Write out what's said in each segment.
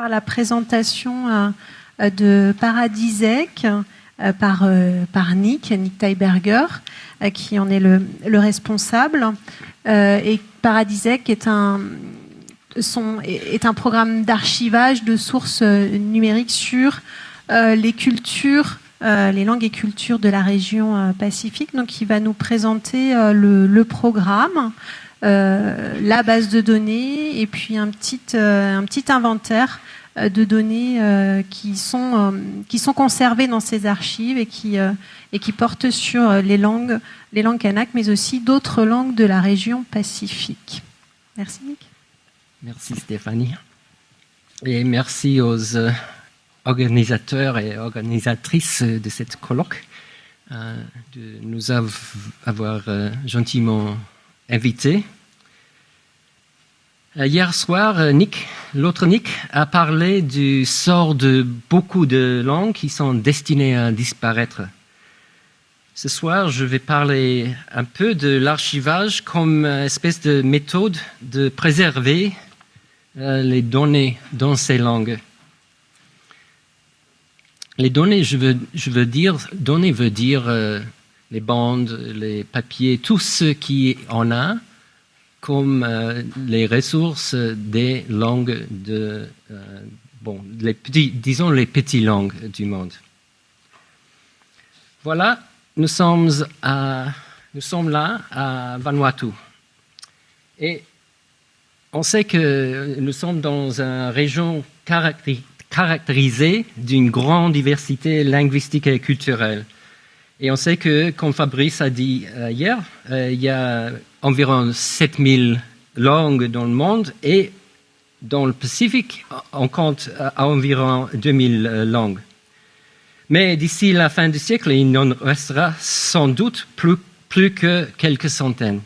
par la présentation de Paradisec par Nick Teiberger, qui en est le responsable. Et Paradisec est un programme d'archivage de sources numériques sur les cultures, les langues et cultures de la région Pacifique. Donc, il va nous présenter le programme, la base de données et puis un petit inventaire de données qui sont conservées dans ces archives et qui portent sur les langues kanak, mais aussi d'autres langues de la région Pacifique. Merci, Nick. Merci, Stéphanie. Et merci aux organisateurs et organisatrices de cette colloque de nous avoir gentiment invités. Hier soir, l'autre Nick, a parlé du sort de beaucoup de langues qui sont destinées à disparaître. Ce soir, je vais parler un peu de l'archivage comme espèce de méthode de préserver les données dans ces langues. Les données, données veut dire les bandes, les papiers, tout ce qui en a comme les ressources des langues les petites langues du monde. Voilà, nous sommes là à Vanuatu. Et on sait que nous sommes dans une région caractérisée d'une grande diversité linguistique et culturelle. Et on sait que, comme Fabrice a dit hier, il y a environ 7000 langues dans le monde et dans le Pacifique, on compte environ 2000 langues. Mais d'ici la fin du siècle, il n'en restera sans doute plus que quelques centaines.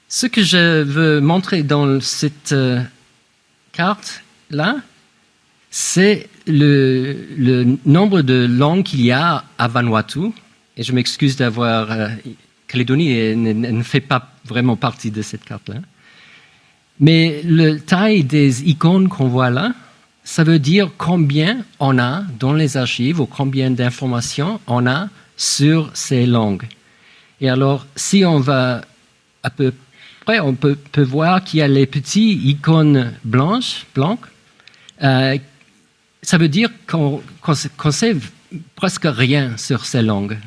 Ce que je veux montrer dans cette carte-là, c'est le nombre de langues qu'il y a à Vanuatu. Et je m'excuse d'avoir... Calédonie ne fait pas vraiment partie de cette carte-là. Mais la taille des icônes qu'on voit là, ça veut dire combien on a dans les archives ou combien d'informations on a sur ces langues. Et alors, si on va à peu près, on peut voir qu'il y a les petits icônes blancs. Ça veut dire qu'on sait presque rien sur ces langues.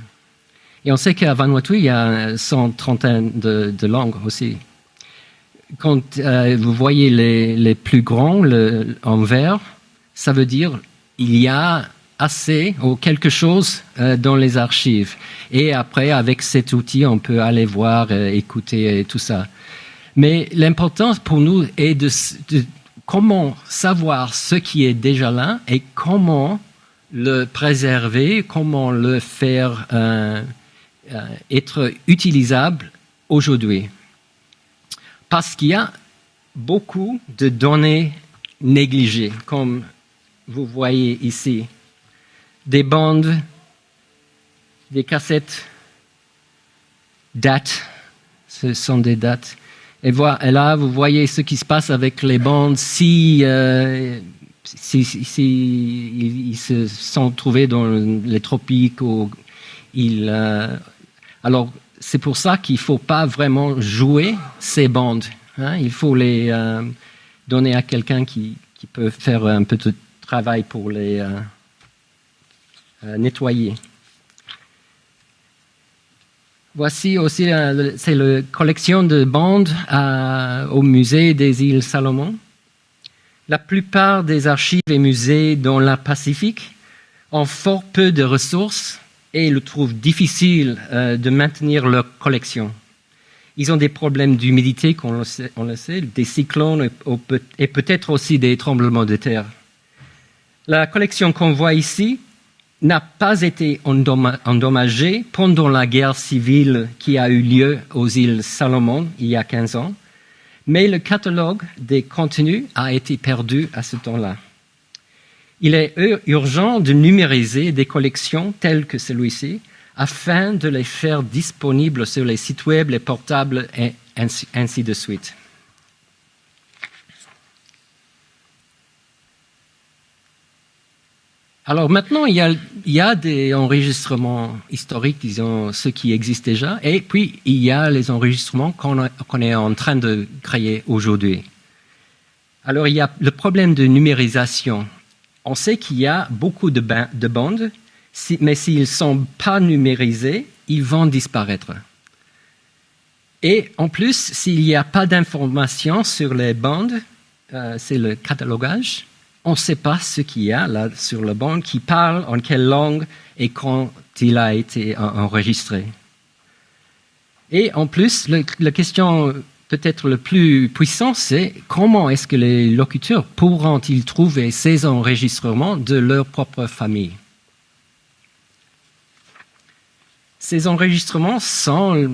Et on sait qu'à Vanuatu, il y a 130 de langues aussi. Quand vous voyez les plus grands en vert, ça veut dire il y a assez ou quelque chose dans les archives. Et après, avec cet outil, on peut aller voir, écouter et tout ça. Mais l'important pour nous est de comment savoir ce qui est déjà là et comment le préserver, comment le faire être utilisable aujourd'hui. Parce qu'il y a beaucoup de données négligées, comme vous voyez ici. Des bandes, des cassettes, dates, ce sont des dates. Et là, vous voyez ce qui se passe avec les bandes si ils se sont trouvés dans les tropiques ou alors, c'est pour ça qu'il ne faut pas vraiment jouer ces bandes. Il faut les donner à quelqu'un qui peut faire un peu de travail pour les nettoyer. Voici aussi c'est la collection de bandes au musée des îles Salomon. La plupart des archives et musées dans le Pacifique ont fort peu de ressources et le trouvent difficile de maintenir leur collection. Ils ont des problèmes d'humidité, on le sait, des cyclones et peut-être aussi des tremblements de terre. La collection qu'on voit ici n'a pas été endommagée pendant la guerre civile qui a eu lieu aux îles Salomon il y a 15 ans, mais le catalogue des contenus a été perdu à ce temps-là. Il est urgent de numériser des collections telles que celui-ci afin de les faire disponibles sur les sites web, les portables et ainsi de suite. Alors maintenant, il y a des enregistrements historiques, disons, ceux qui existent déjà, et puis il y a les enregistrements qu'on est en train de créer aujourd'hui. Alors il y a le problème de numérisation. On sait qu'il y a beaucoup de bandes, mais s'ils ne sont pas numérisés, ils vont disparaître. Et en plus, s'il n'y a pas d'informations sur les bandes, c'est le catalogage, on ne sait pas ce qu'il y a là sur la bande, qui parle, en quelle langue et quand il a été enregistré. Et en plus, la question peut-être le plus puissant, c'est comment est-ce que les locuteurs pourront-ils trouver ces enregistrements de leur propre famille? Ces enregistrements sont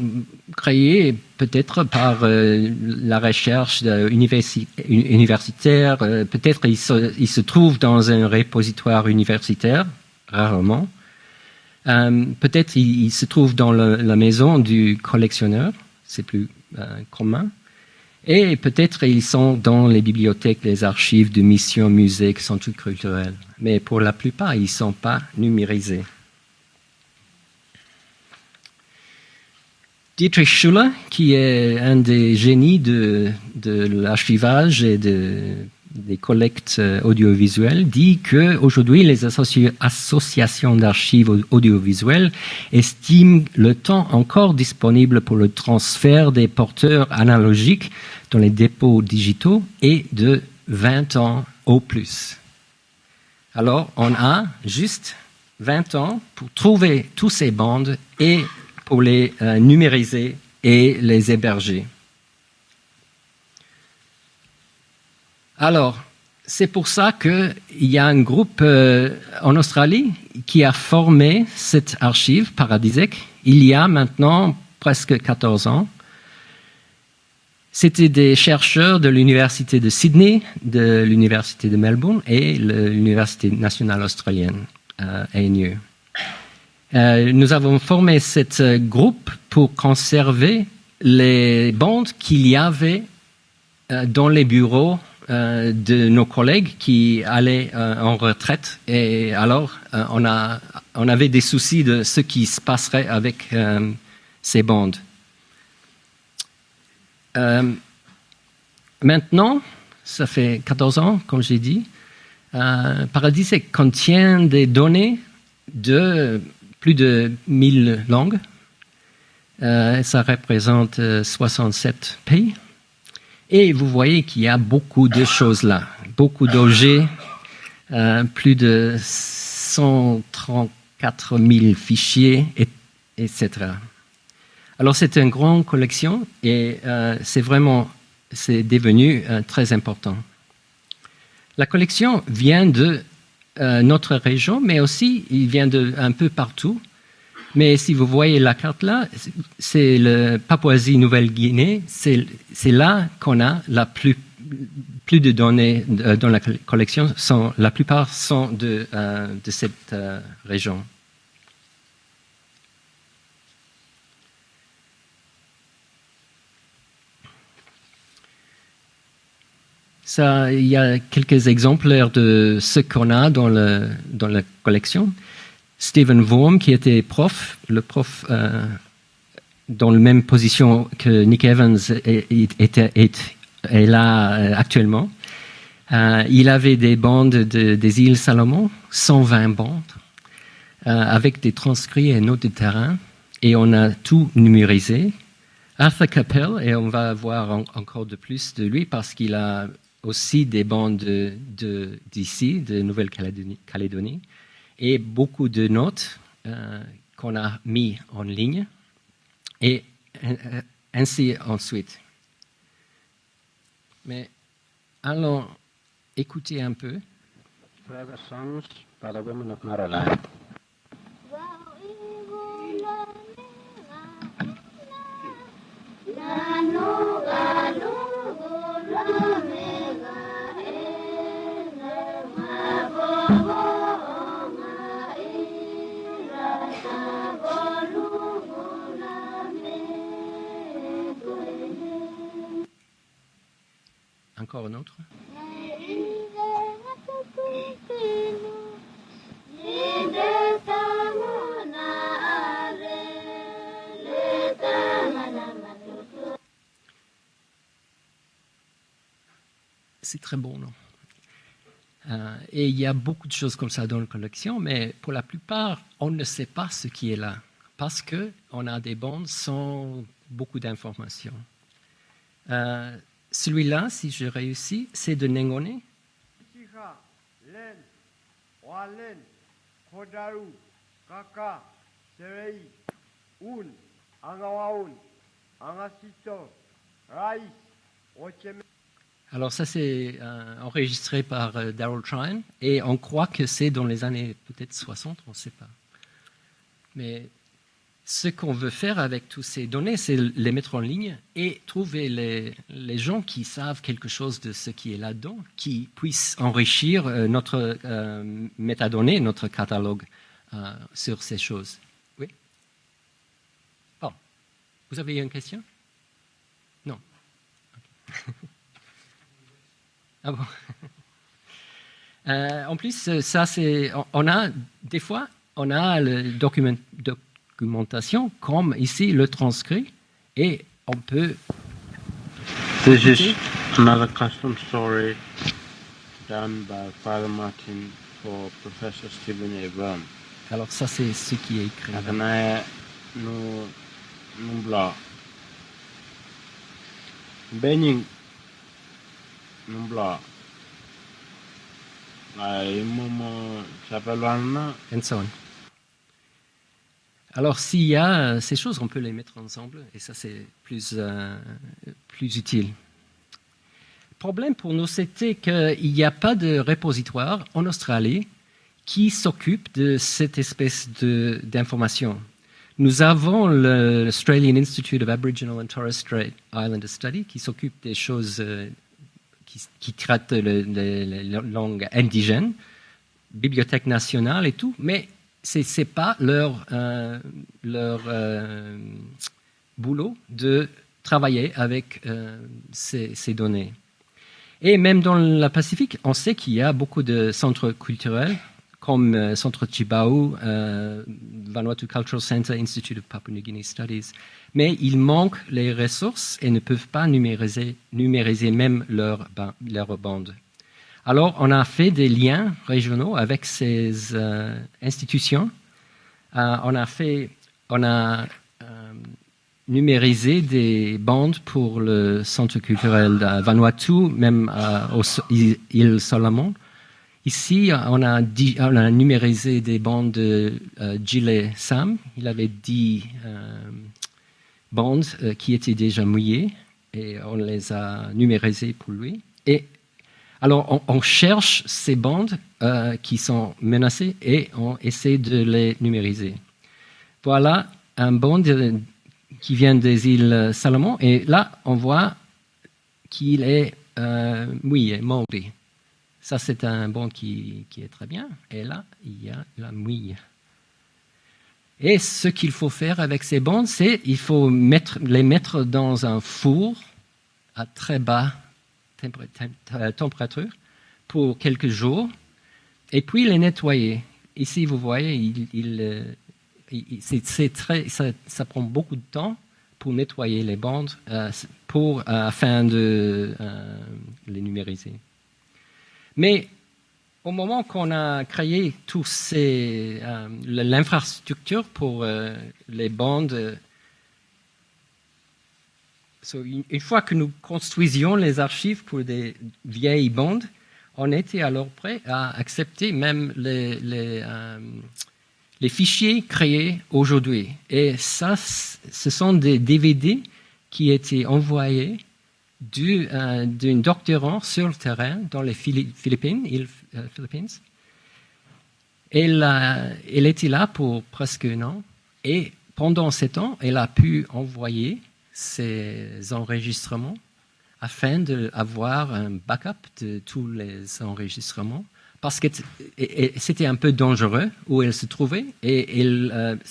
créés peut-être par la recherche universitaire, peut-être ils se trouvent dans un répositoire universitaire, rarement. Peut-être ils se trouvent dans la maison du collectionneur, c'est plus commun. Et peut-être ils sont dans les bibliothèques, les archives de missions, musées, centres culturels. Mais pour la plupart, ils ne sont pas numérisés. Dietrich Schuller, qui est un des génies de l'archivage et des collectes audiovisuelles, dit qu'aujourd'hui, les associations d'archives audiovisuelles estiment le temps encore disponible pour le transfert des porteurs analogiques dans les dépôts digitaux est de 20 ans au plus. Alors, on a juste 20 ans pour trouver tous ces bandes et pour les numériser et les héberger. Alors, c'est pour ça qu'il y a un groupe en Australie qui a formé cette archive Paradisec il y a maintenant presque 14 ans. C'était des chercheurs de l'Université de Sydney, de l'Université de Melbourne et l'Université nationale australienne, ANU. Nous avons formé ce groupe pour conserver les bandes qu'il y avait dans les bureaux de nos collègues qui allaient en retraite. Et alors, on avait des soucis de ce qui se passerait avec ces bandes. Maintenant, ça fait 14 ans, comme j'ai dit, Paradisec contient des données de plus de 1000 langues. Ça représente 67 pays. Et vous voyez qu'il y a beaucoup de choses là, beaucoup d'objets, plus de 134 000 fichiers, etc. Alors c'est une grande collection et c'est devenu très important. La collection vient de notre région, mais aussi il vient un peu partout. Mais si vous voyez la carte là, c'est le Papouasie-Nouvelle-Guinée. C'est là qu'on a plus de données dans la collection. La plupart sont de cette région. Il y a quelques exemplaires de ce qu'on a dans la collection. Stephen Worm, qui était le prof dans la même position que Nick Evans est là actuellement. Il avait des bandes des îles Salomon, 120 bandes, avec des transcrits et notes de terrain, et on a tout numérisé. Arthur Capel, et on va voir encore de plus de lui parce qu'il a aussi des bandes d'ici, de Nouvelle-Calédonie, et beaucoup de notes qu'on a mis en ligne, et ainsi ensuite. Mais allons écouter un peu. Forever Songs by the Women of Maryland. Encore un autre. c'est très bon, non? Et il y a beaucoup de choses comme ça dans la collection, mais pour la plupart, on ne sait pas ce qui est là, parce qu'on a des bandes sans beaucoup d'informations. Celui-là, si je réussis, c'est de Nengone. Alors ça, c'est enregistré par Daryl Trine, et on croit que c'est dans les années peut-être 60, on ne sait pas. Mais ce qu'on veut faire avec toutes ces données, c'est les mettre en ligne et trouver les gens qui savent quelque chose de ce qui est là-dedans, qui puissent enrichir notre métadonnées, notre catalogue sur ces choses. Oui? Bon. Vous avez une question? Non. Okay. Ah bon. En plus, ça c'est, on a des fois, on a le documentation comme ici le transcrit et on peut. This is another custom story done by Father Martin for Professor Stephen A. Brown. Alors ça c'est ce qui est écrit. Akanaya no numbla. Bening numbla. Ay momo chapelwana. And so on. Alors, s'il y a ces choses, on peut les mettre ensemble et ça, c'est plus utile. Le problème pour nous, c'était qu'il n'y a pas de repositoire en Australie qui s'occupe de cette espèce d'information. Nous avons l'Australian Institute of Aboriginal and Torres Strait Islander Study qui s'occupe des choses qui traitent les langues indigènes, Bibliothèque nationale et tout, mais ce n'est pas leur boulot de travailler avec ces données. Et même dans le Pacifique, on sait qu'il y a beaucoup de centres culturels, comme Centre Chibau, Vanuatu Cultural Center, Institute of Papua New Guinea Studies, mais il manque les ressources et ne peuvent pas numériser même leur bande. Alors, on a fait des liens régionaux avec ces institutions. On a numérisé des bandes pour le centre culturel de Vanuatu, même aux îles Solomon. Ici, on a numérisé des bandes de Gile Sam. Il avait 10 bandes qui étaient déjà mouillées et on les a numérisées pour lui. Et alors, on cherche ces bandes qui sont menacées et on essaie de les numériser. Voilà un bande qui vient des îles Salomon et là, on voit qu'il est mouillé, moldy. Ça, c'est un bande qui est très bien. Et là, il y a la mouille. Et ce qu'il faut faire avec ces bandes, c'est il faut les mettre dans un four à très bas température pour quelques jours et puis les nettoyer. Ici, vous voyez, ça prend beaucoup de temps pour nettoyer les bandes afin de les numériser. Mais au moment qu'on a créé l'infrastructure pour les bandes, une fois que nous construisions les archives pour des vieilles bandes, on était alors prêt à accepter même les fichiers créés aujourd'hui. Et ça, ce sont des DVD qui étaient envoyés d'un doctorant sur le terrain dans les Philippines. Elle était là pour presque un an. Et pendant ce temps, elle a pu envoyer ces enregistrements afin d'avoir un backup de tous les enregistrements parce que c'était un peu dangereux où elle se trouvait et elle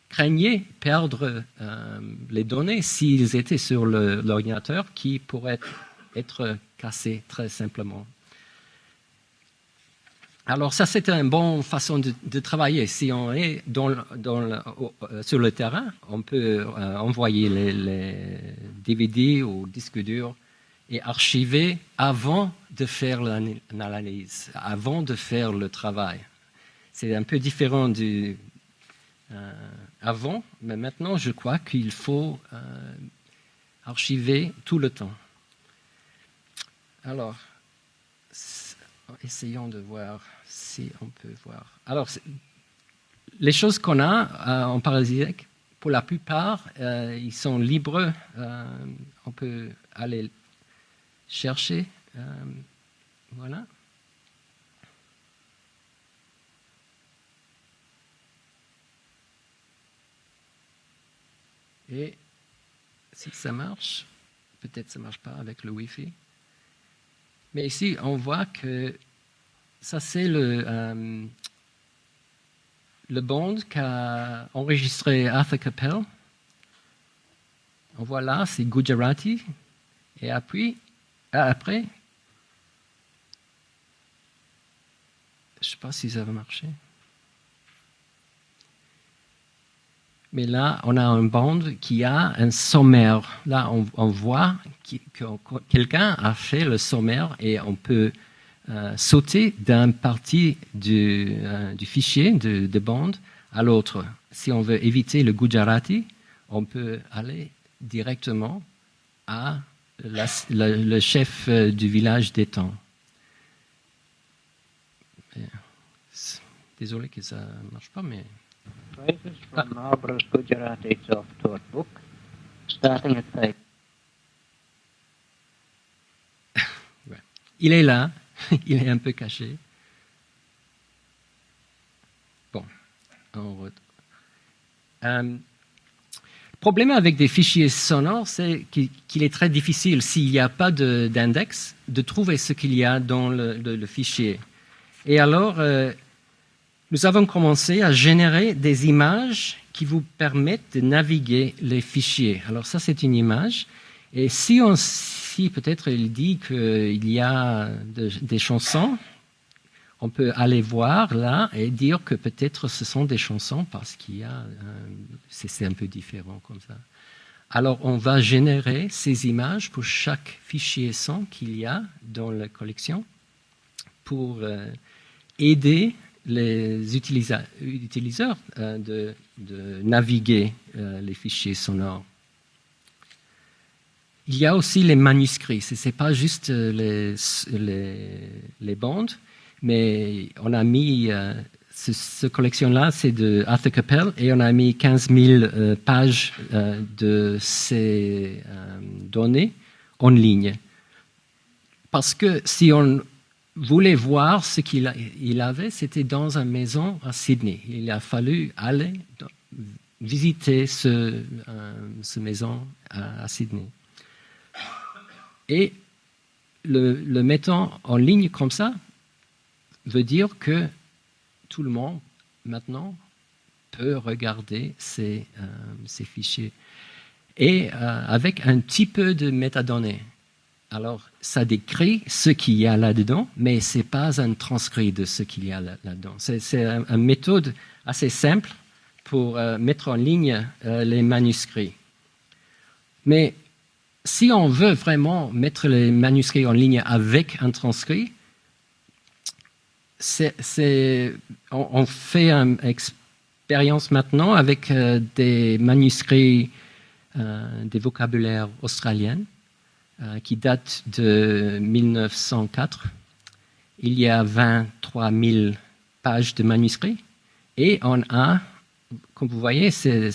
craignait perdre les données s'ils étaient sur l'ordinateur qui pourraient être cassés très simplement. Alors ça, c'est une bonne façon de travailler. Si on est sur le terrain, on peut envoyer les DVD ou disques durs et archiver avant de faire l'analyse, avant de faire le travail. C'est un peu différent du avant, mais maintenant je crois qu'il faut archiver tout le temps. Alors, essayons de voir si on peut voir. Alors, les choses qu'on a en parasitique, pour la plupart, ils sont libres. On peut aller chercher. Voilà. Et si ça marche, peut-être ça ne marche pas avec le Wi-Fi. Mais ici, on voit que ça, c'est le band qu'a enregistré Arthur Capel. On voit là, c'est Gujarati. Et après, je ne sais pas si ça va marcher. Mais là, on a un band qui a un sommaire. Là, on voit que quelqu'un a fait le sommaire et on peut sauter d'une partie du fichier de bande à l'autre. Si on veut éviter le Gujarati, on peut aller directement à le chef du village d'Étang. Désolé que ça ne marche pas, mais... Traces from Marlborough's Gujarati self-taught book, starting at page. Il est là, il est un peu caché. Bon, le problème avec des fichiers sonores, c'est qu'il est très difficile, s'il n'y a pas d'index, de trouver ce qu'il y a dans le fichier. Et alors, nous avons commencé à générer des images qui vous permettent de naviguer les fichiers. Alors ça, c'est une image. Et si peut-être il dit qu'il y a des chansons, on peut aller voir là et dire que peut-être ce sont des chansons parce qu'il y a... c'est un peu différent comme ça. Alors, on va générer ces images pour chaque fichier son qu'il y a dans la collection pour aider les utilisateurs de naviguer les fichiers sonores. Il y a aussi les manuscrits. Ce n'est pas juste les bandes, mais on a mis... cette collection-là, c'est de Arthur Capel, et on a mis 15 000 pages de ces données en ligne. Parce que si on voulait voir ce qu'il avait, c'était dans une maison à Sydney. Il a fallu aller visiter cette maison à Sydney. Et le mettant en ligne comme ça veut dire que tout le monde, maintenant, peut regarder ces fichiers. Et avec un petit peu de métadonnées. Alors, ça décrit ce qu'il y a là-dedans, mais ce n'est pas un transcrit de ce qu'il y a là-dedans. C'est une méthode assez simple pour mettre en ligne les manuscrits. Mais si on veut vraiment mettre les manuscrits en ligne avec un transcrit, on fait une expérience maintenant avec des manuscrits des vocabulaires australiens qui datent de 1904. Il y a 23 000 pages de manuscrits et on a, comme vous voyez, c'est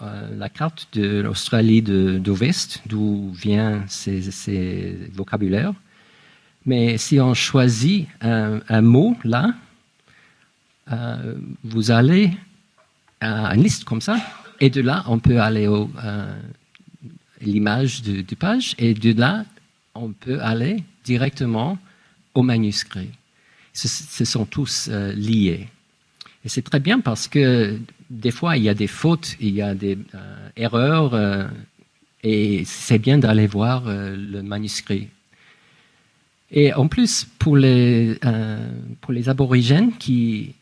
la carte de l'Australie d'Ouest, d'où viennent ces vocabulaires. Mais si on choisit un mot là, vous allez à une liste comme ça, et de là, on peut aller à l'image de page, et de là, on peut aller directement au manuscrit. Ce sont tous liés. Et c'est très bien parce que des fois, il y a des fautes, il y a des erreurs, et c'est bien d'aller voir le manuscrit. Et en plus, pour les aborigènes qui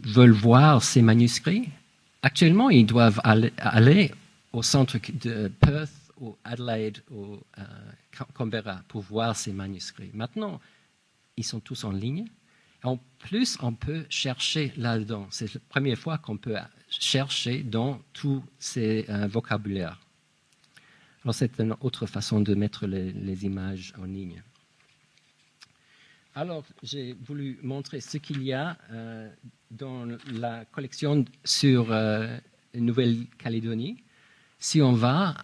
veulent voir ces manuscrits, actuellement, ils doivent aller au centre de Perth ou Adelaide ou Canberra pour voir ces manuscrits. Maintenant, ils sont tous en ligne. En plus, on peut chercher là-dedans. C'est la première fois qu'on peut chercher dans tous ces vocabulaires. Alors, c'est une autre façon de mettre les images en ligne. Alors, j'ai voulu montrer ce qu'il y a dans la collection sur Nouvelle-Calédonie. Si on va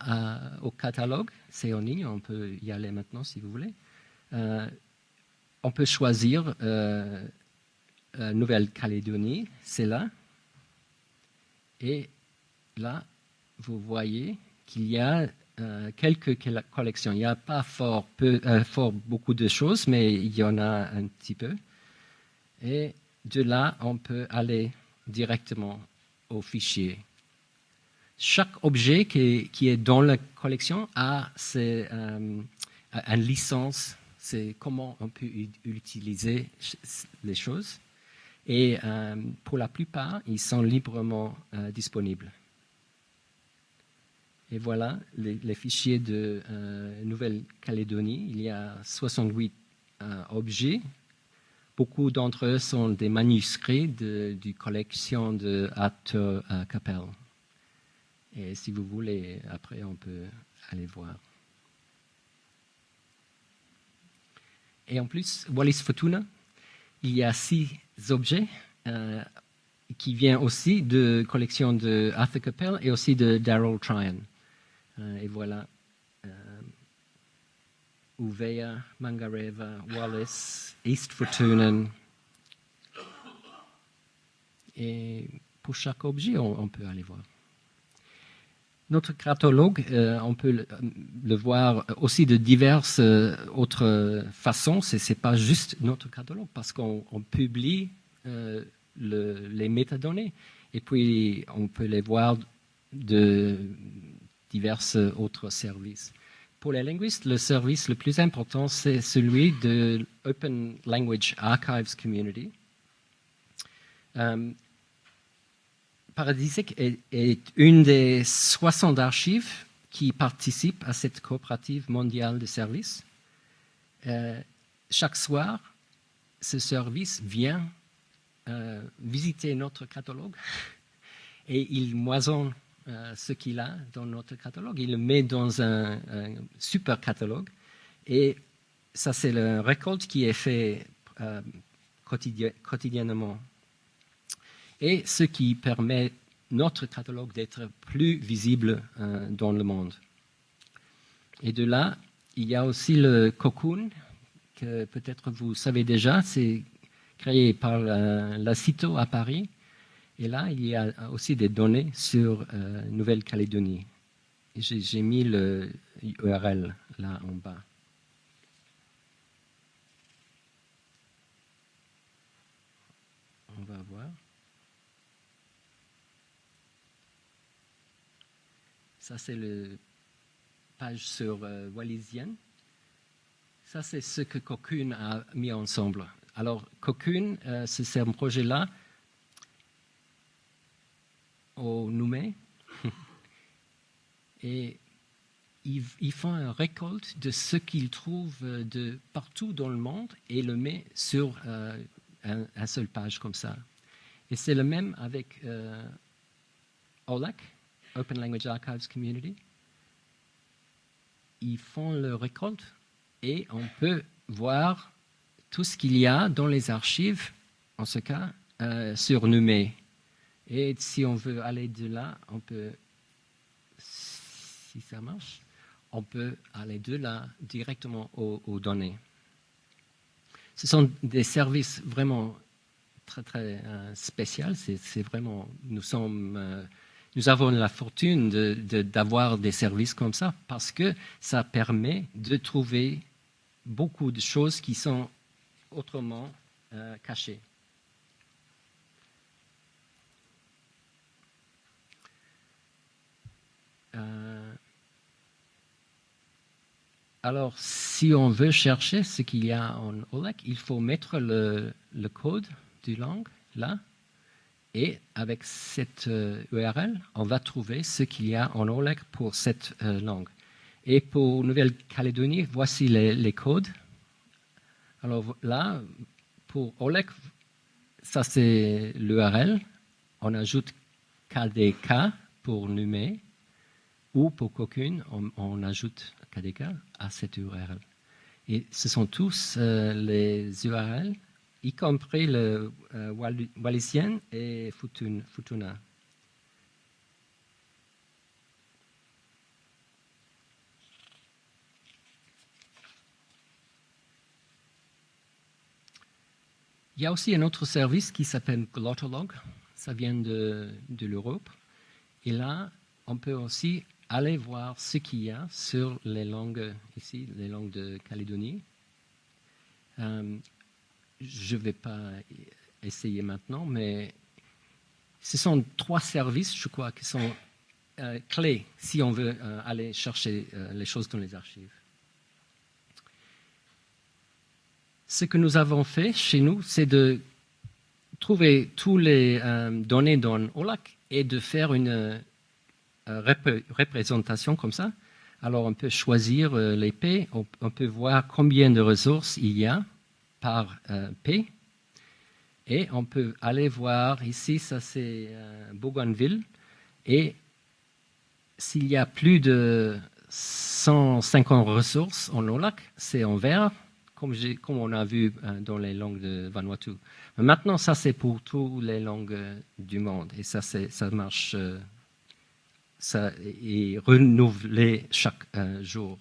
au catalogue, c'est en ligne, on peut y aller maintenant si vous voulez. On peut choisir Nouvelle-Calédonie, c'est là. Et là, vous voyez qu'il y a quelques collections. Il n'y a pas fort beaucoup de choses, mais il y en a un petit peu. Et de là, on peut aller directement au fichier. Chaque objet qui est dans la collection a une licence. C'est comment on peut utiliser les choses. Et pour la plupart, ils sont librement disponibles. Et voilà les fichiers de Nouvelle-Calédonie. Il y a 68 objets. Beaucoup d'entre eux sont des manuscrits du collection de Arthur Capel. Et si vous voulez, après, on peut aller voir. Et en plus, Wallis Futuna, il y a 6 objets qui viennent aussi de collection de Arthur Capel et aussi de Darrell Tryon. Et voilà, Uveya, Mangareva, Wallis, East Futuna. Et pour chaque objet, on peut aller voir. Notre catalogue, on peut le voir aussi de diverses autres façons. Ce n'est pas juste notre catalogue parce qu'on publie les métadonnées et puis on peut les voir de divers autres services. Pour les linguistes, le service le plus important, c'est celui de Open Language Archives Community. Paradisic est une des 60 archives qui participent à cette coopérative mondiale de services. Chaque soir, ce service vient visiter notre catalogue et il moisonne ce qu'il a dans notre catalogue. Il le met dans un super catalogue et ça, c'est la récolte qui est faite quotidiennement. Et ce qui permet notre catalogue d'être plus visible dans le monde. Et de là, il y a aussi le Cocoon, que peut-être vous savez déjà, c'est créé par la CITO à Paris. Et là, il y a aussi des données sur Nouvelle-Calédonie. J'ai mis le URL là en bas. On va voir. Ça, c'est la page sur Wallisienne. Ça, c'est ce que Cocoon a mis ensemble. Alors, Cocoon, c'est un projet-là au Nouméa. Et ils font une récolte de ce qu'ils trouvent de partout dans le monde et le met sur une seule page comme ça. Et c'est le même avec OLAC, Open Language Archives Community. Ils font leur récolte et on peut voir tout ce qu'il y a dans les archives, en ce cas, sur Nouméa. Et si on veut aller de là, on peut, si ça marche, on peut aller de là directement aux données. Ce sont des services vraiment très, très spéciaux. C'est vraiment, nous avons la fortune d'avoir des services comme ça parce que ça permet de trouver beaucoup de choses qui sont autrement cachées. Alors, si on veut chercher ce qu'il y a en OLAC, il faut mettre le code du langue là. Et avec cette URL, on va trouver ce qu'il y a en OLAC pour cette langue. Et pour Nouvelle-Calédonie, voici les codes. Alors là, pour Olek, ça c'est l'URL. On ajoute KDK pour Numé, ou pour Cocoon, on ajoute KDK à cette URL. Et ce sont tous les URL, y compris le Wallisien et Futuna. Il y a aussi un autre service qui s'appelle Glottolog. Ça vient de l'Europe. Et là, on peut aussi aller voir ce qu'il y a sur les langues ici, les langues de Calédonie. Je ne vais pas essayer maintenant, mais ce sont 3 services, je crois, qui sont clés si on veut aller chercher les choses dans les archives. Ce que nous avons fait chez nous, c'est de trouver tous les données dans OLAC et de faire une représentation comme ça. Alors, on peut choisir les P, on peut voir combien de ressources il y a par P, et on peut aller voir ici, ça c'est Bougainville, et s'il y a plus de 150 ressources en OLAC, c'est en vert, comme on a vu dans les langues de Vanuatu. Mais maintenant, ça c'est pour toutes les langues du monde, et ça marche, ça est renouvelé chaque jour.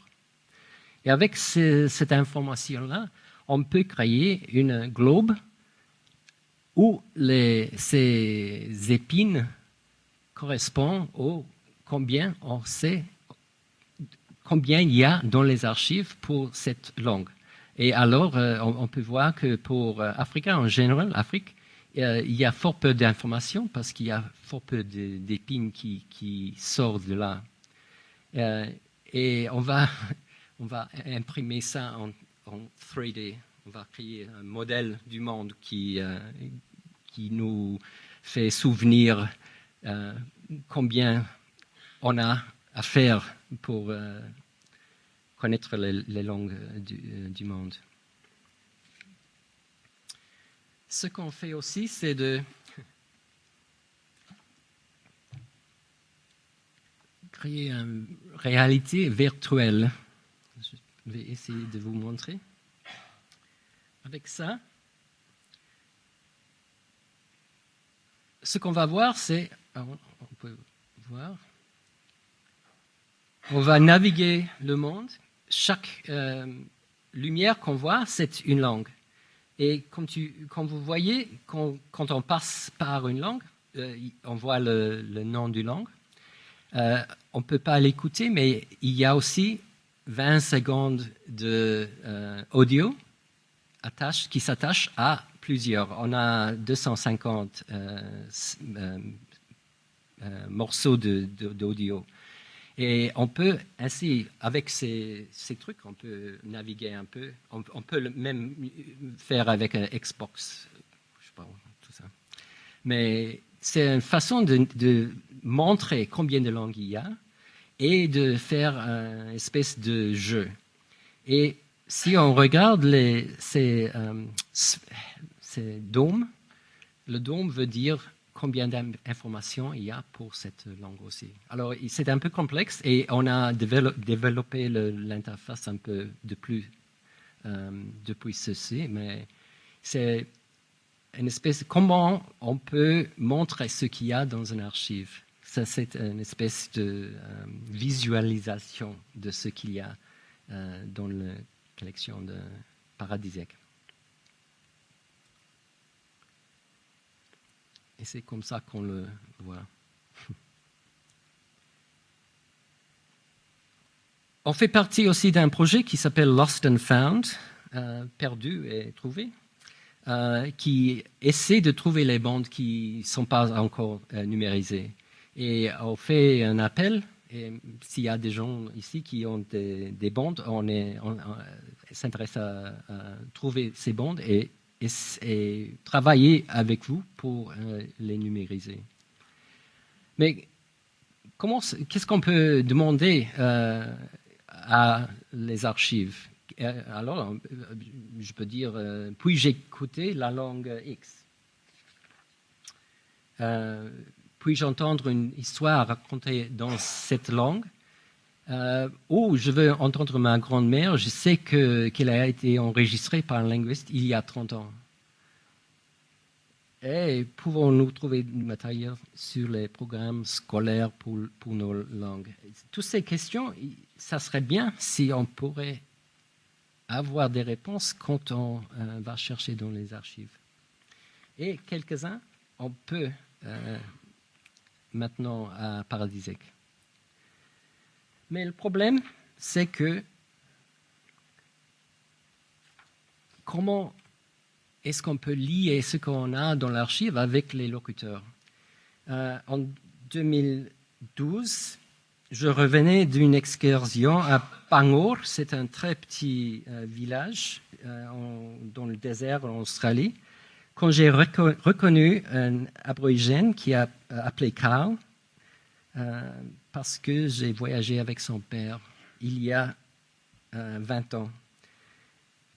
Et avec cette information-là, on peut créer une globe où ces épines correspondent au combien on sait, combien il y a dans les archives pour cette langue. Et alors, on peut voir que pour Africain en général, Afrique, il y a fort peu d'informations parce qu'il y a fort peu d'épines qui sortent de là. Et on va imprimer ça en 3D. On va créer un modèle du monde qui nous fait souvenir combien on a à faire pour connaître les langues du monde. Ce qu'on fait aussi, c'est de créer une réalité virtuelle. Je vais essayer de vous montrer. Avec ça, ce qu'on va voir, c'est, on peut voir, on va naviguer le monde. Chaque lumière qu'on voit, c'est une langue. Et comme vous voyez, quand on passe par une langue, on voit le nom du langue. On ne peut pas l'écouter, mais il y a aussi 20 secondes d'audio qui s'attachent à plusieurs. On a 250 morceaux d'audio. Et on peut ainsi, avec ces trucs, on peut naviguer un peu. On peut même faire avec un Xbox, je sais pas, tout ça. Mais c'est une façon de montrer combien de langues il y a et de faire une espèce de jeu. Et si on regarde ces dômes, le dôme veut dire combien d'informations il y a pour cette langue aussi. Alors, c'est un peu complexe et on a développé l'interface un peu depuis ceci, mais c'est une espèce, comment on peut montrer ce qu'il y a dans une archive. Ça, c'est une espèce de visualisation de ce qu'il y a dans la collection de Paradisiaque. Et c'est comme ça qu'on le voit. On fait partie aussi d'un projet qui s'appelle Lost and Found, perdu et trouvé, qui essaie de trouver les bandes qui ne sont pas encore numérisées. Et on fait un appel, et s'il y a des gens ici qui ont des bandes, on s'intéresse à trouver ces bandes et travailler avec vous pour les numériser. Mais qu'est-ce qu'on peut demander à les archives. Alors, je peux dire, puis-je écouter la langue X? Puis-je entendre une histoire racontée dans cette langue? Ou je veux entendre ma grand-mère, je sais qu'elle a été enregistrée par un linguiste il y a 30 ans. Et pouvons-nous trouver du matériel sur les programmes scolaires pour nos langues? Toutes ces questions, ça serait bien si on pourrait avoir des réponses quand on va chercher dans les archives. Et quelques-uns, on peut maintenant à Paradisec. Mais le problème, c'est que comment est-ce qu'on peut lier ce qu'on a dans l'archive avec les locuteurs? En 2012, je revenais d'une excursion à Bangor, c'est un très petit village dans le désert en Australie, quand j'ai reconnu un aborigène qui a appelé Carl, parce que j'ai voyagé avec son père il y a 20 ans.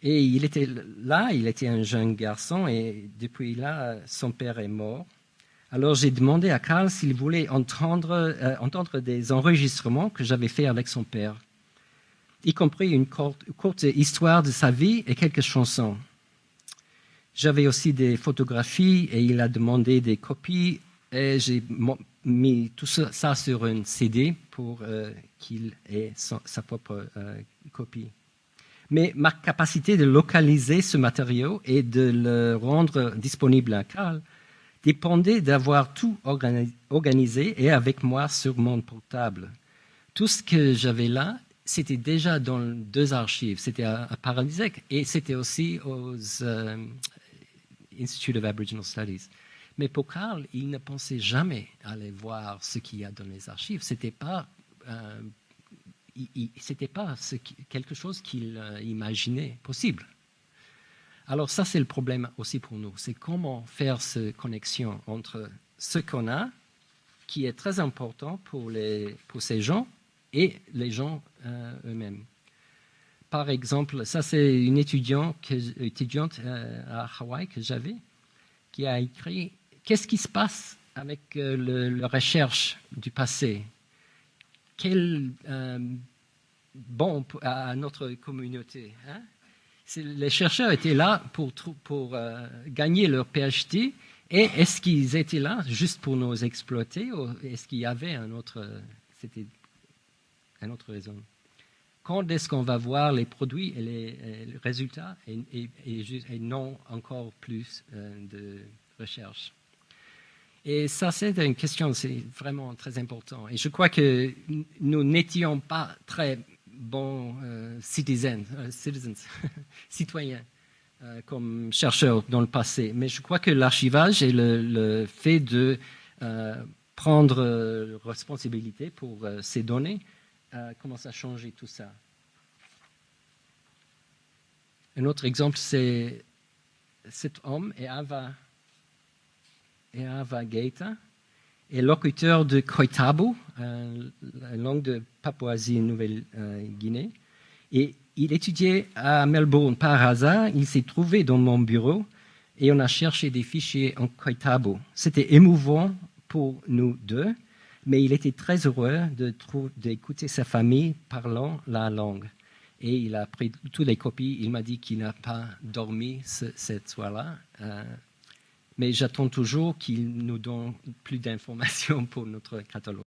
Et il était là, il était un jeune garçon, et depuis là, son père est mort. Alors j'ai demandé à Carl s'il voulait entendre des enregistrements que j'avais faits avec son père, y compris une courte histoire de sa vie et quelques chansons. J'avais aussi des photographies et il a demandé des copies et j'ai mis tout ça sur un CD pour qu'il ait sa propre copie. Mais ma capacité de localiser ce matériau et de le rendre disponible à Carl dépendait d'avoir tout organisé et avec moi sur mon portable. Tout ce que j'avais là, c'était déjà dans 2 archives. C'était à Paradisec et c'était aussi aux Institute of Aboriginal Studies. Mais pour Carl, il ne pensait jamais aller voir ce qu'il y a dans les archives. C'était pas quelque chose qu'il imaginait possible. Alors ça, c'est le problème aussi pour nous. C'est comment faire cette connexion entre ce qu'on a, qui est très important pour ces gens, et les gens eux-mêmes. Par exemple, ça c'est une étudiante à Hawaï que j'avais, qui a écrit « Qu'est-ce qui se passe avec la recherche du passé ? Quel bon à notre communauté, hein ?» Les chercheurs étaient là pour gagner leur PhD, et est-ce qu'ils étaient là juste pour nous exploiter, ou est-ce qu'il y avait une autre raison? Quand est-ce qu'on va voir les produits et les résultats et non encore plus de recherche? Et ça, c'est une question, c'est vraiment très important. Et je crois que nous n'étions pas très bons citizens, citoyens, comme chercheurs dans le passé. Mais je crois que l'archivage et le fait de prendre responsabilité pour ces données commence à changer tout ça. Un autre exemple, c'est cet homme, Eava Geita, est locuteur de Koitabu, la langue de Papouasie-Nouvelle-Guinée. Et il étudiait à Melbourne par hasard. Il s'est trouvé dans mon bureau et on a cherché des fichiers en Koitabu. C'était émouvant pour nous deux, mais il était très heureux d'écouter sa famille parlant la langue. Et il a pris toutes les copies. Il m'a dit qu'il n'a pas dormi cette soir-là. Mais j'attends toujours qu'il nous donne plus d'informations pour notre catalogue.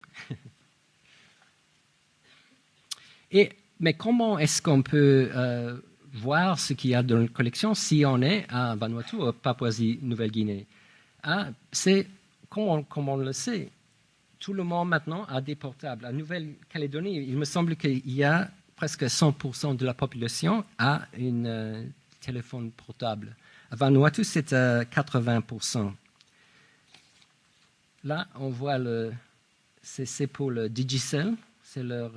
Mais comment est-ce qu'on peut voir ce qu'il y a dans la collection si on est à Vanuatu ou Papouasie-Nouvelle-Guinée? C'est, comme on le sait, tout le monde maintenant a des portables. À Nouvelle-Calédonie, il me semble qu'il y a presque 100% de la population a un téléphone portable. À Vanuatu, c'est 80%. Là, on voit c'est pour le Digicel, c'est leur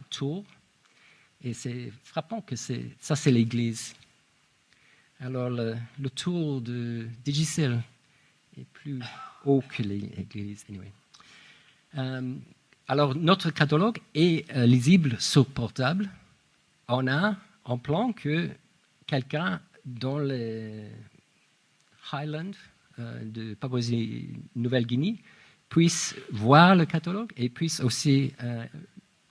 tour. Et c'est frappant que ça, c'est l'église. Alors, le tour de Digicel est plus haut que l'église. Anyway. Alors, notre catalogue est lisible sur portable. On a en plan que quelqu'un dans les Highlands de Papouasie-Nouvelle-Guinée puisse voir le catalogue et puisse aussi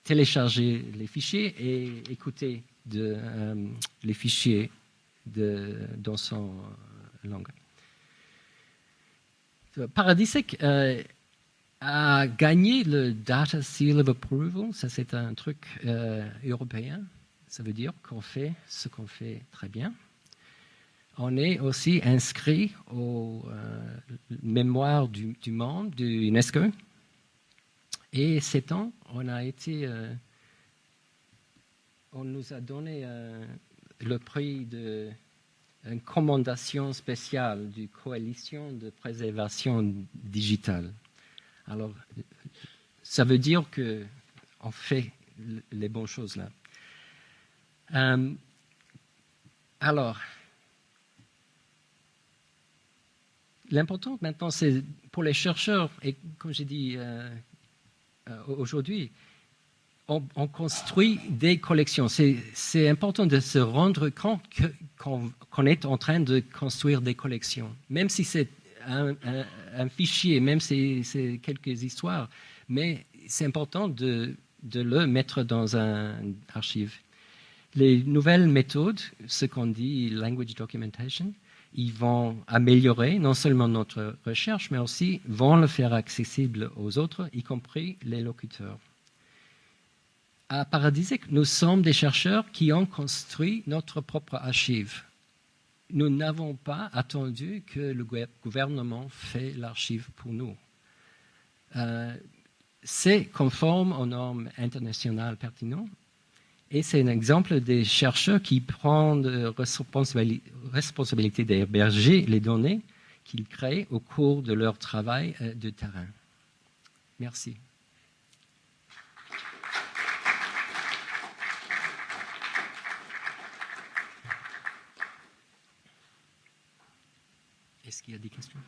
télécharger les fichiers et écouter les fichiers dans son langue. Paradisic a gagné le Data Seal of Approval. Ça, c'est un truc européen. Ça veut dire qu'on fait ce qu'on fait très bien. On est aussi inscrit aux mémoires du monde de l'UNESCO. Et 7 ans, on nous a donné le prix de une commendation spéciale du Coalition de préservation digitale. Alors, ça veut dire qu'on fait les bonnes choses là. Alors, l'important maintenant, c'est pour les chercheurs, et comme j'ai dit aujourd'hui, on construit des collections. C'est important de se rendre compte qu'on est en train de construire des collections. Même si c'est un fichier, même si c'est quelques histoires, mais c'est important de le mettre dans un archive. Les nouvelles méthodes, ce qu'on dit language documentation, ils vont améliorer non seulement notre recherche, mais aussi vont le faire accessible aux autres, y compris les locuteurs. À Paradisic, nous sommes des chercheurs qui ont construit notre propre archive. Nous n'avons pas attendu que le gouvernement fait l'archive pour nous. C'est conforme aux normes internationales pertinentes et c'est un exemple des chercheurs qui prennent responsabilité d'héberger les données qu'ils créent au cours de leur travail de terrain. Merci. Est-ce qu'il y a des questions?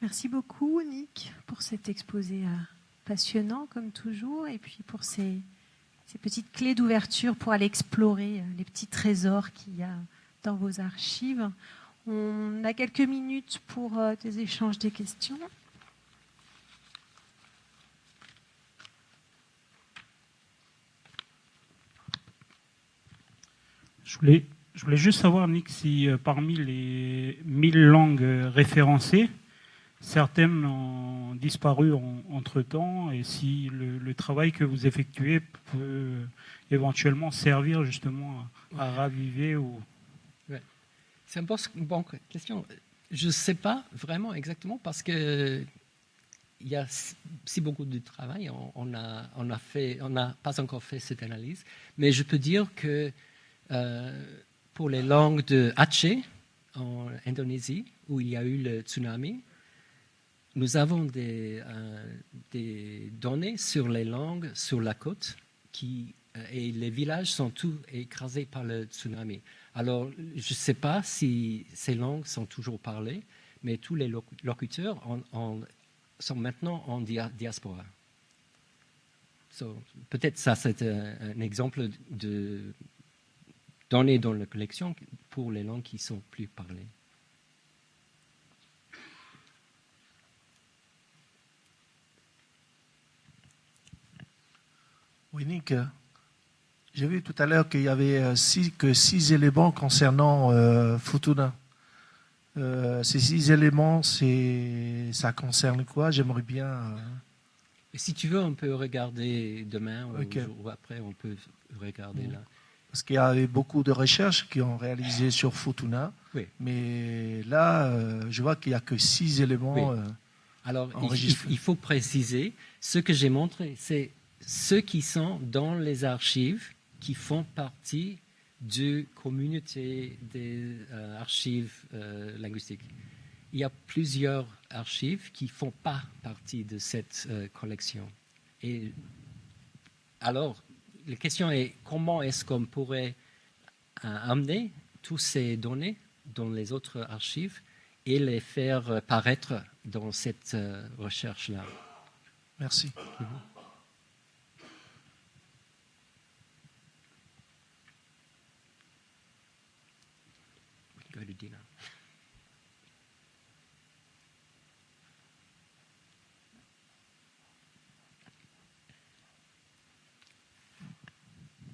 Merci beaucoup, Nick, pour cet exposé passionnant, comme toujours, et puis pour ces petites clés d'ouverture pour aller explorer les petits trésors qu'il y a dans vos archives. On a quelques minutes pour des échanges, des questions. Je voulais juste savoir, Nick, si parmi les 1000 langues référencées, certaines ont disparu entre-temps et si le travail que vous effectuez peut éventuellement servir justement à raviver ou... Ouais. C'est une bonne question. Je ne sais pas vraiment exactement parce que il y a si beaucoup de travail. On n'a pas encore fait cette analyse, mais je peux dire que pour les langues de Aceh en Indonésie, où il y a eu le tsunami, nous avons des données sur les langues sur la côte et les villages sont tous écrasés par le tsunami. Alors, je ne sais pas si ces langues sont toujours parlées, mais tous les locuteurs sont maintenant en diaspora. Peut-être ça, c'est un exemple de données dans la collection pour les langues qui ne sont plus parlées. Oui, Nick, j'ai vu tout à l'heure qu'il y avait que 6 éléments concernant Futuna. Ces 6 éléments, ça concerne quoi? J'aimerais bien... Et si tu veux, on peut regarder demain Okay. ou après, on peut regarder là. Parce qu'il y avait beaucoup de recherches qui ont réalisé sur Futuna, Oui. mais là, je vois qu'il n'y a que 6 éléments Oui. Alors, enregistrés. il faut préciser, ce que j'ai montré, c'est ceux qui sont dans les archives, qui font partie de communauté des archives linguistiques. Il y a plusieurs archives qui ne font pas partie de cette collection. Et alors, la question est comment est-ce qu'on pourrait amener toutes ces données dans les autres archives et les faire paraître dans cette recherche-là. Merci. Go to Dina.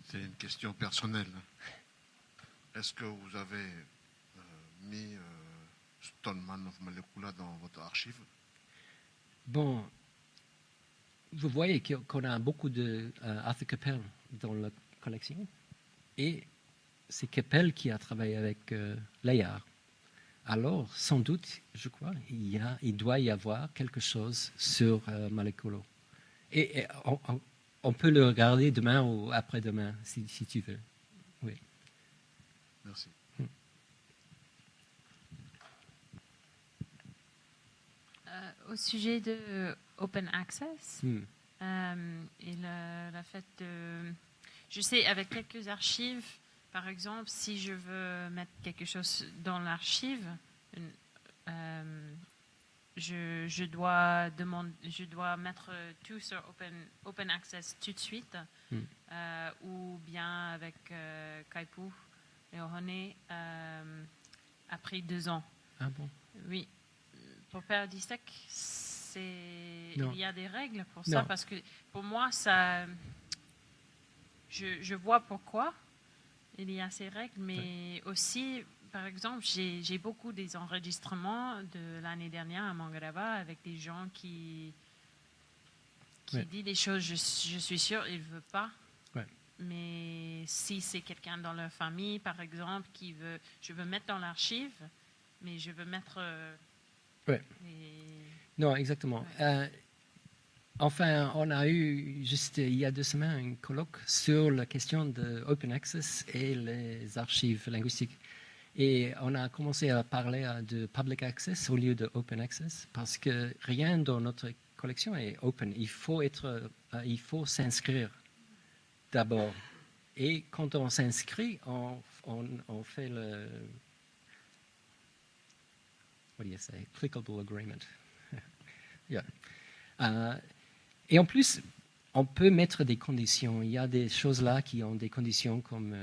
C'est une question personnelle. Est-ce que vous avez mis Stoneman of Malekula dans votre archive? Bon, vous voyez qu'on a beaucoup de Arthur Capel dans la collection. Et c'est Capel qui a travaillé avec Layard. Alors, sans doute, je crois, il doit y avoir quelque chose sur Malekula. Et on peut le regarder demain ou après-demain, si tu veux. Oui. Merci. Au sujet de Open Access et le fait de... Je sais, avec quelques archives, par exemple, si je veux mettre quelque chose dans l'archive, je dois mettre tout sur Open Access tout de suite, ou bien avec Kaipu et Ohone après 2 ans. Ah bon? Oui. Pour faire du sec, il y a des règles pour ça, parce que pour moi, ça, je vois pourquoi il y a ces règles, mais aussi, par exemple, j'ai beaucoup des enregistrements de l'année dernière à Mangareva avec des gens qui disent des choses, je suis sûre, ils ne veulent pas. Ouais. Mais si c'est quelqu'un dans leur famille, par exemple, je veux mettre dans l'archive, mais je veux mettre... Ouais. Non, exactement. Ouais. Enfin, on a eu juste il y a 2 semaines un colloque sur la question de Open Access et les archives linguistiques. Et on a commencé à parler de Public Access au lieu de Open Access parce que rien dans notre collection est open. Il faut s'inscrire d'abord. Et quand on s'inscrit, on fait le... What do you say? Clickable agreement. Yeah. Et en plus, on peut mettre des conditions. Il y a des choses là qui ont des conditions comme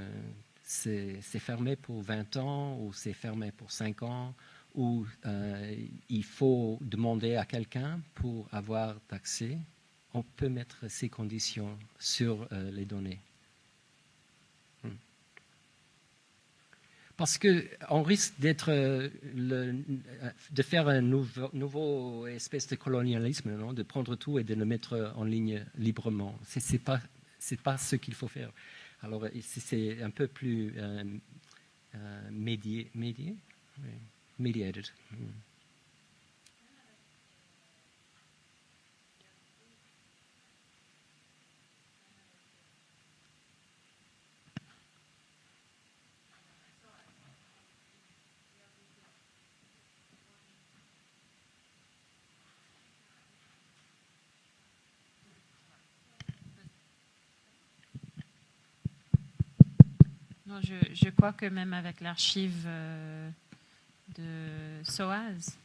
c'est fermé pour 20 ans ou c'est fermé pour 5 ans ou il faut demander à quelqu'un pour avoir accès. On peut mettre ces conditions sur les données. Parce qu'on risque de faire un nouveau espèce de colonialisme, non? De prendre tout et de le mettre en ligne librement. C'est pas ce qu'il faut faire. Alors, c'est un peu plus mediated. Non, je crois que même avec l'archive de SOAS,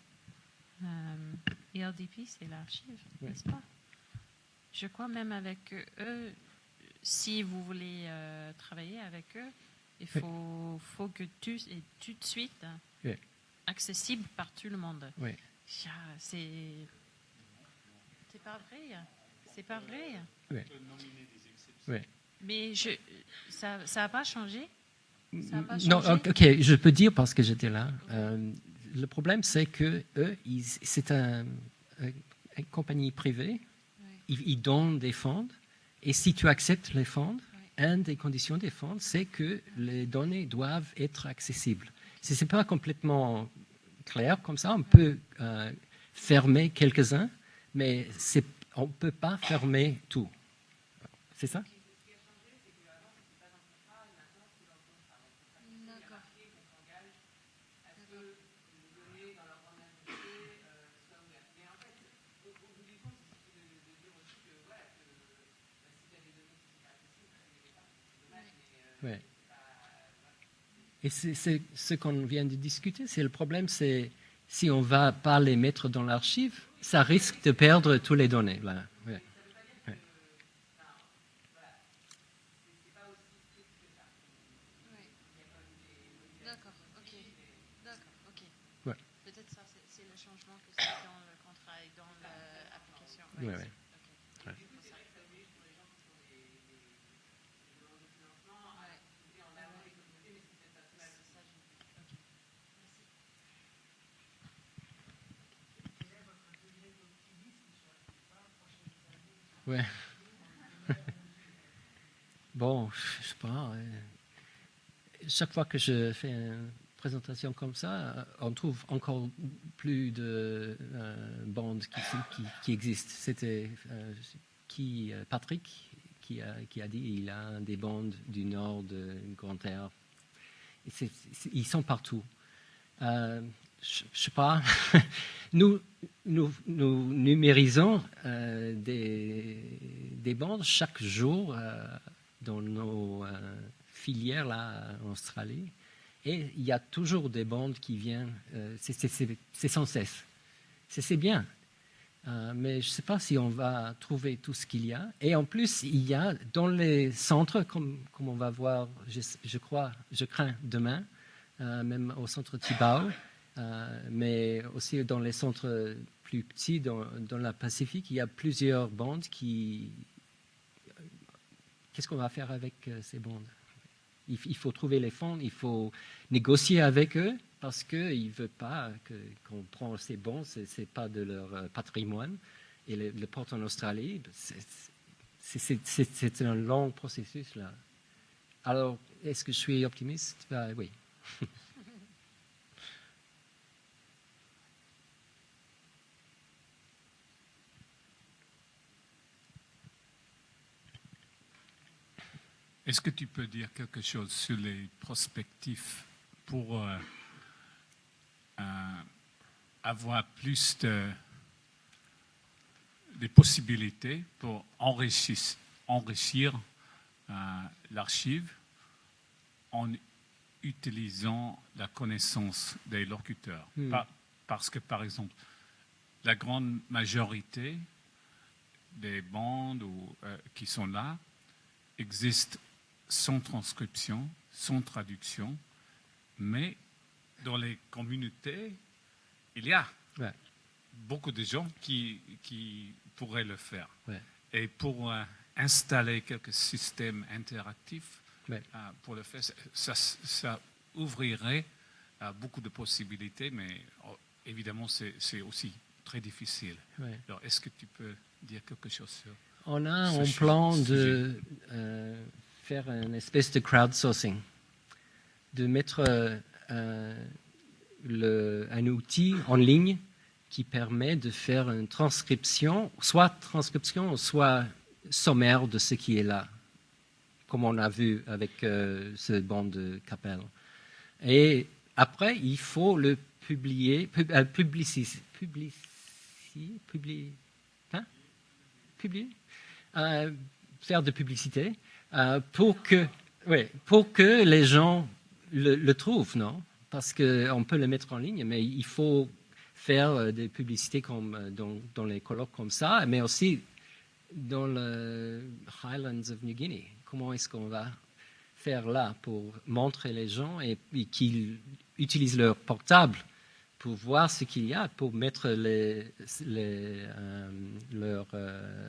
ELDP, c'est l'archive, n'est-ce pas? Je crois même avec eux, si vous voulez travailler avec eux, il faut que tout est tout de suite accessible par tout le monde. Oui. C'est pas vrai. C'est pas vrai. Oui. Oui. Mais ça n'a pas changé. Non, ok, je peux dire parce que j'étais là. Le problème, c'est que eux, c'est une compagnie privée. Ils donnent des fonds. Et si tu acceptes les fonds, une des conditions des fonds, c'est que les données doivent être accessibles. Si ce n'est pas complètement clair comme ça, on peut fermer quelques-uns, mais on ne peut pas fermer tout. C'est ça? Ouais. Et c'est ce qu'on vient de discuter. C'est le problème, c'est si on ne va pas les mettre dans l'archive, ça risque de perdre toutes les données. Voilà. Ouais. Ouais. D'accord, ok. D'accord, ok. Ouais. Peut-être ça, c'est le changement que c'est dans le contrat et dans l'application. Ouais, ouais. Ok. Ouais. C'est pour ça. Ouais. Bon, je sais pas. Chaque fois que je fais une présentation comme ça, on trouve encore plus de bandes qui existent. C'était Patrick qui a dit il a des bandes du nord de Grande-Terre. Ils sont partout. Je ne sais pas. nous numérisons des bandes chaque jour dans nos filières là, en Australie. Et il y a toujours des bandes qui viennent. C'est sans cesse. C'est bien. Mais je ne sais pas si on va trouver tout ce qu'il y a. Et en plus, il y a dans les centres, comme on va voir, je crains demain, même au centre Tibau, mais aussi dans les centres plus petits, dans la Pacifique, il y a plusieurs bandes qui... Qu'est-ce qu'on va faire avec ces bandes? Il faut trouver les fonds, il faut négocier avec eux, parce qu'ils ne veulent pas qu'on prenne ces bandes, ce n'est pas de leur patrimoine, et le portent en Australie. C'est un long processus, là. Alors, est-ce que je suis optimiste? Oui. Est-ce que tu peux dire quelque chose sur les prospectifs pour avoir plus de possibilités pour enrichir l'archive en utilisant la connaissance des locuteurs? Parce que, par exemple, la grande majorité des bandes qui sont là existent sans transcription, sans traduction, mais dans les communautés, il y a beaucoup de gens qui pourraient le faire. Ouais. Et pour installer quelques systèmes interactifs, pour le faire, ça ouvrirait beaucoup de possibilités, mais évidemment, c'est aussi très difficile. Ouais. Alors, est-ce que tu peux dire quelque chose sur On a un plan de faire une espèce de crowdsourcing, de mettre un outil en ligne qui permet de faire une transcription, soit sommaire de ce qui est là, comme on a vu avec ce banc de Capelle. Et après, il faut le publier, faire de publicité pour que les gens le trouvent, non? Parce qu'on peut le mettre en ligne, mais il faut faire des publicités comme dans les colloques comme ça, mais aussi dans les Highlands of New Guinea. Comment est-ce qu'on va faire là pour montrer les gens et qu'ils utilisent leur portable pour voir ce qu'il y a, pour mettre leur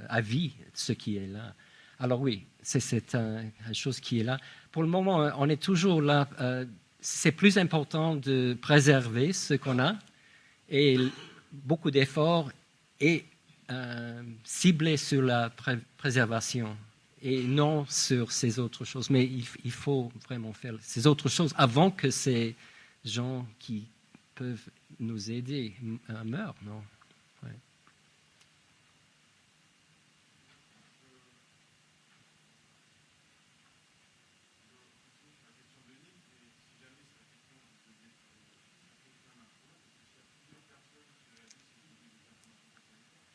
avis de ce qui est là. Alors oui, c'est une chose qui est là. Pour le moment, on est toujours là. C'est plus important de préserver ce qu'on a et beaucoup d'efforts et ciblés sur la préservation et non sur ces autres choses. Mais il faut vraiment faire ces autres choses avant que ces gens qui peuvent nous aider meurent, non? Ouais.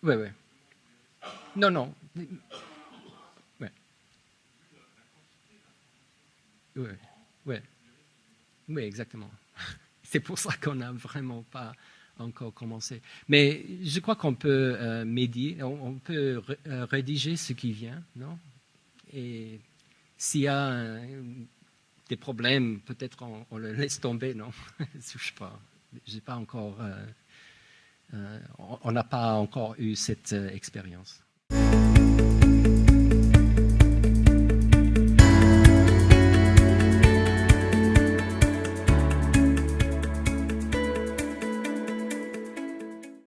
Oui, oui. Non. Ouais. Oui, exactement. C'est pour ça qu'on n'a vraiment pas encore commencé. Mais je crois qu'on peut médier, on peut rédiger ce qui vient, non? Et s'il y a des problèmes, peut-être on le laisse tomber, non? Je sais pas. J'ai pas encore, on n'a pas encore eu cette expérience.